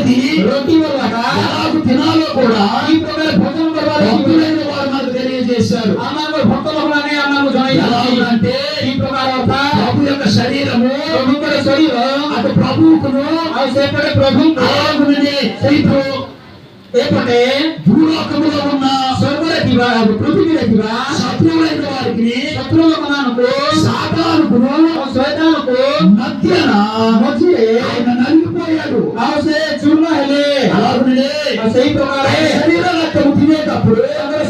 అది రొట్టి వల్ల ఎలాగూ తినాలో కూడా ఈ ప్రకారం భోజనం భక్తులైన వారు మనకు తెలియజేశారు. అన్నారు భక్తులనే అన్నారు అంటే ఈ ప్రకారం ప్రభు యొక్క శరీరము శరీరం అటు ప్రభువుకును సేపడే ప్రభు ఏపటే భూలోకములో ఉన్న స్వర్గరతివా పృథివీరతివా శత్రువులైన వారికి శత్రువులకు సాతానుకును శ్వేతాలకు మధ్యన ఆయన నలిగిపోయాడు. చూర్ణ హెలే అలాగే সেই ప్రకారే శరీర రక్తము తినేటప్పుడు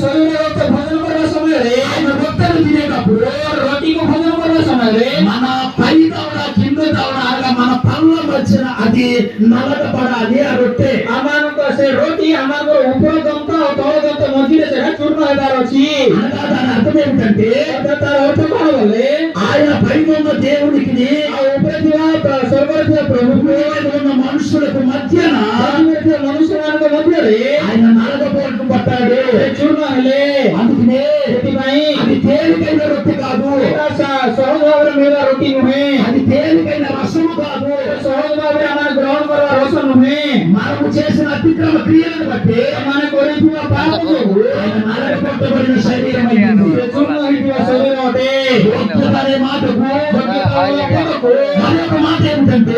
శరీర రక్త భోజనం କରିବା ସମୟରେ ఆయన రక్తను తినేటప్పుడు రోటికి భోజనం କରିବା సమୟରେ మన పై దవడ కింద దవడ అనగా మన పళ్ళ మధ్యన అది నలగబడాలి. ఆ రొట్టె అమానుకు సే రోటి అమానుకు ఉపర దంత తల దంత మధ్యలో సే చూర్ణ హెదార్ వచ్చి అనగా దాని అర్థం ఏమిటంటే తార అర్థం కావాలి ఆయన పై ఉన్న దేవునికి ఆ ఉపరదిగా స్వర్గరతిగా ప్రభువు ఉన్న మనుషులకు మధ్యన మనుషులకు మధ్యలో ఆయన నలగబోటు పట్టాడు. చూర్ణ హెలే అందుకనే అది తేలికైన రొట్టె కాదు, సహజ మీద రొట్టి నువ్వే అది తేలికైన రసము కాదు, సహజ గ్రహణ కరా రసం నువ్వే మనము చేసిన అతిక్రమ క్రియలను బట్టి మన కొరింథీయుల పాపము ఆయన నలగబొట్టబడిన శరీరం అయింది. శరీరం అంటే అనే మాటకు మరొక మాట ఏమిటంటే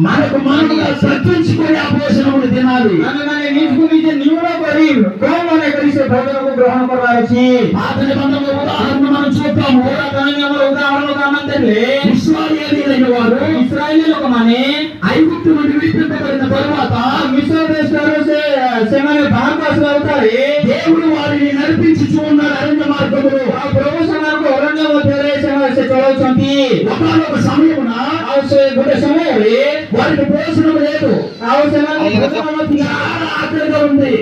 మనకు మనముగా సర్జించుకునే ఆ భోజనమును తినాలి. గ్రహణ కొరాల్సి పాత నిబంధనల ఉదాహరణ మనం చూద్దాము. ఇశ్రాయేలీయులైన వారు ఇశ్రాయేలీయులకు మానే ఐగుప్తు నుండి విడిపింపబడిన తరువాత మిస్ర దేశంలో భారతదేశంలో అవుతారు. దేవుడు వారిని నడిపించుచూ ఉన్నారు అరణ్య మార్గములు. ఆ ప్రవేశమార్గం అరణ్య చదవుతుంది. ఒక సమయమున వారికి భోజనం లేదు. ఆకలిగా ఉంది.